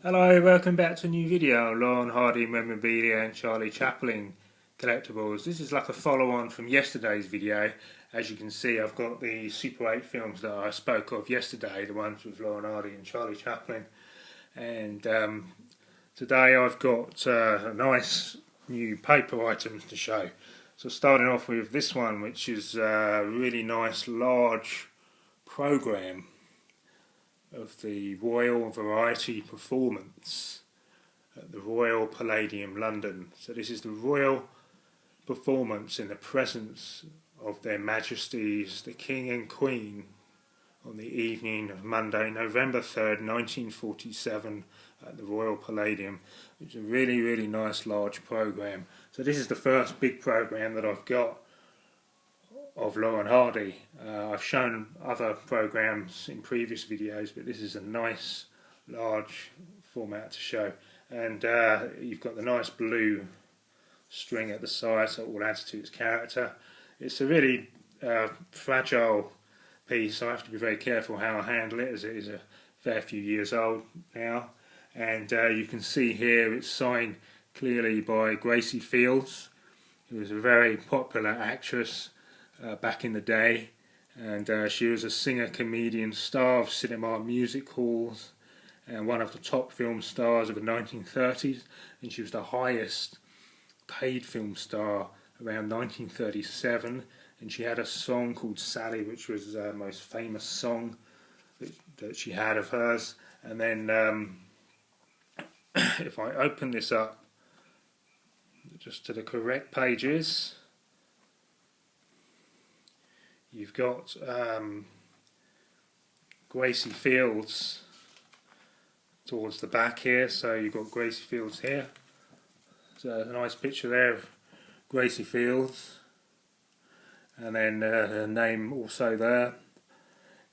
Hello, welcome back to a new video on Laurel Hardy memorabilia and Charlie Chaplin collectibles. This is like a follow-on from yesterday's video. As you can see, I've got the Super 8 films that I spoke of yesterday, the ones with Laurel Hardy and Charlie Chaplin. And today I've got nice new paper items to show. So starting off with this one, which is a really nice large program of the Royal Variety Performance at the Royal Palladium, London. So this is the Royal performance in the presence of Their Majesties the King and Queen on the evening of Monday, November 3rd, 1947 at the Royal Palladium. It's a really nice large program. So this is the first big program that I've got of Laurel Hardy. I've shown other programs in previous videos, but this is a nice large format to show. And you've got the nice blue string at the side, so it all adds to its character. It's a really fragile piece, so I have to be very careful how I handle it, as it is a fair few years old now. And you can see here it's signed clearly by Gracie Fields, who was a very popular actress back in the day, and she was a singer, comedian, star of cinema, music halls, and one of the top film stars of the 1930s, and she was the highest paid film star around 1937, and she had a song called Sally, which was the most famous song that she had of hers. And then if I open this up just to the correct pages, you've got Gracie Fields towards the back here, so you've got Gracie Fields here. So a nice picture there of Gracie Fields, and then her name also there.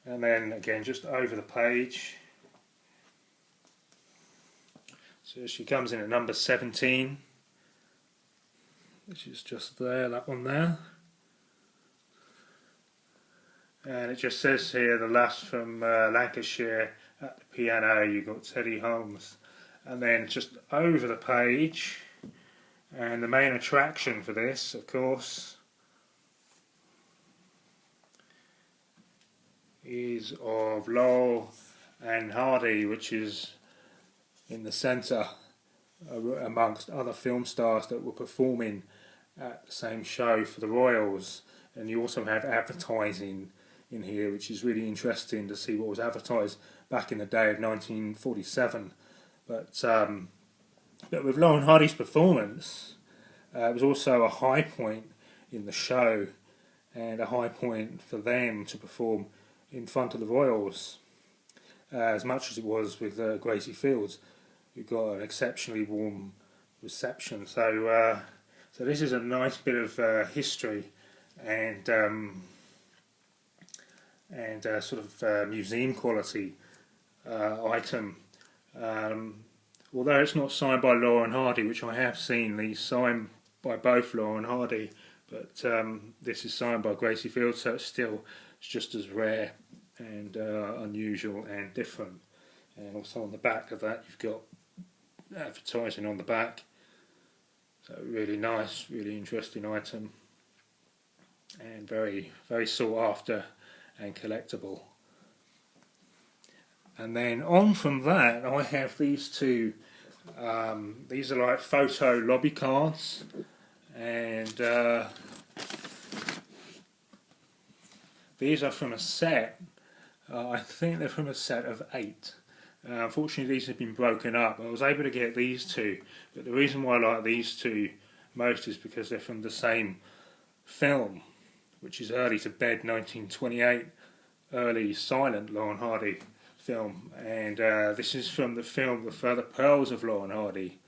And then again, just over the page, so she comes in at number 17, which is just there, that one there. And it just says here, the lass from Lancashire at the piano. You've got Teddy Holmes. And then just over the page, and the main attraction for this, of course, is of Laurel and Hardy, which is in the centre amongst other film stars that were performing at the same show for the Royals. And you also have advertising in here, which is really interesting to see what was advertised back in the day of 1947. But with Laurel Hardy's performance, it was also a high point in the show, and a high point for them to perform in front of the Royals, as much as it was with Gracie Fields, who got an exceptionally warm reception. So this is a nice bit of history and sort of museum quality item. Although it's not signed by Laurel Hardy, which I have seen these signed by both Laurel Hardy, but this is signed by Gracie Fields, so it's just as rare and unusual and different. And also on the back of that, you've got advertising on the back. So really nice, really interesting item, and very sought after and collectible. And then on from that, I have these two. These are like photo lobby cards, and these are from a set. I think they're from a set of 8. Unfortunately, these have been broken up. I was able to get these two, but the reason why I like these two most is because they're from the same film, which is Early to Bed 1928, early silent Laurel Hardy film. And this is from the film The Further Pearls of Laurel Hardy.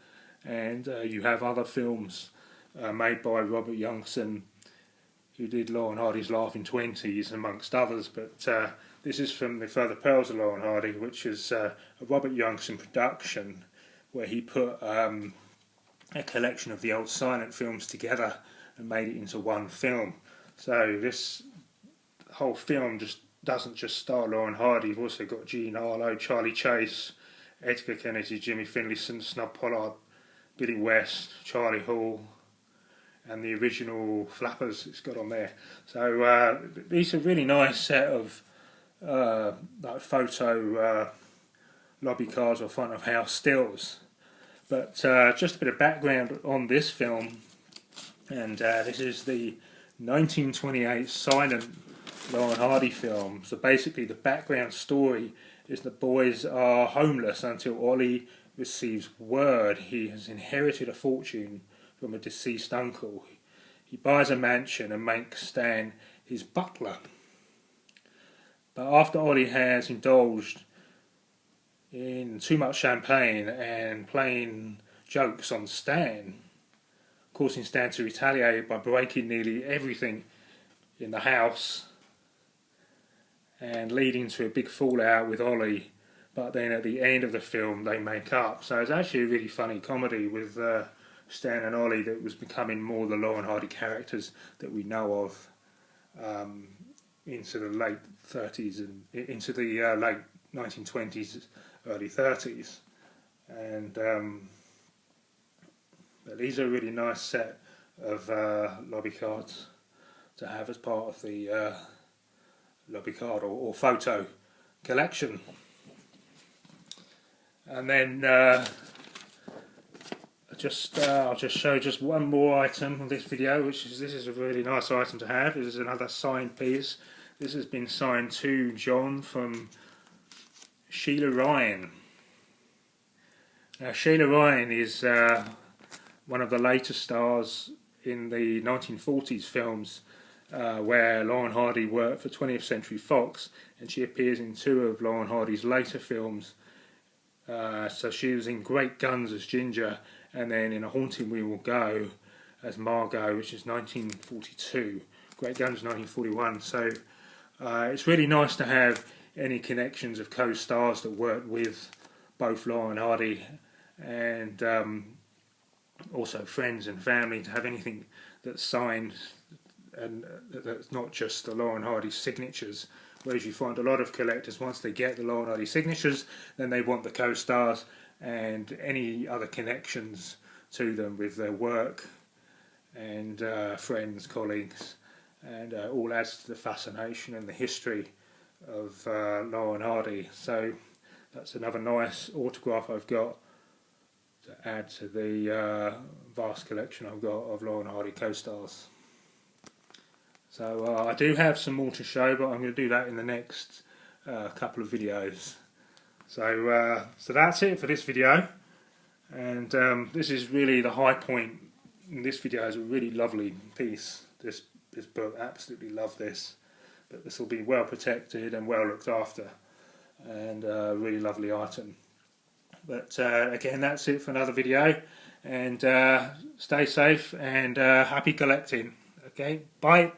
And you have other films made by Robert Youngson, who did Laurel Hardy's Laughing Twenties, amongst others. But this is from The Further Pearls of Laurel Hardy, which is a Robert Youngson production, where he put a collection of the old silent films together and made it into one film. So this whole film doesn't just star Laurel Hardy. You've also got Jean Harlow, Charlie Chase, Edgar Kennedy, Jimmy Finlayson, Snub Pollard, Billy West, Charlie Hall, and the original flappers it's got on there. So these are really nice set of like photo lobby cards or front of house stills. But just a bit of background on this film, and this is the 1928 silent Laurel and Hardy film. So basically the background story is the boys are homeless until Ollie receives word he has inherited a fortune from a deceased uncle. He buys a mansion and makes Stan his butler. But after Ollie has indulged in too much champagne and playing jokes on Stan, causing Stan to retaliate by breaking nearly everything in the house and leading to a big fallout with Ollie, but then at the end of the film they make up. So it's actually a really funny comedy with Stan and Ollie that was becoming more the Laurel and Hardy characters that we know of into the late 30s and into the late 1920s, early 30s. And but these are a really nice set of lobby cards to have as part of the lobby card or photo collection. And then I'll just show just one more item in this video, this is a really nice item to have. This is another signed piece. This has been signed to John from Sheila Ryan. Now Sheila Ryan is one of the later stars in the 1940s films where Laurel and Hardy worked for 20th Century Fox, and she appears in two of Laurel and Hardy's later films. So she was in Great Guns as Ginger, and then in A Haunting We Will Go as Margot, which is 1942. Great Guns 1941. So it's really nice to have any connections of co-stars that worked with both Laurel and Hardy, and also friends and family, to have anything that's signed and that's not just the Laurel and Hardy signatures. Whereas you find a lot of collectors, once they get the Laurel and Hardy signatures, then they want the co-stars and any other connections to them with their work and friends, colleagues, and all adds to the fascination and the history of Laurel and Hardy. So that's another nice autograph I've got to add to the vast collection I've got of Laurel and Hardy co-stars. So I do have some more to show, but I'm going to do that in the next couple of videos. So that's it for this video, and this is really the high point in this video. Is a really lovely piece. This book, absolutely love this. But this will be well protected and well looked after, and a really lovely item. But again, that's it for another video, and stay safe and happy collecting. Okay, bye.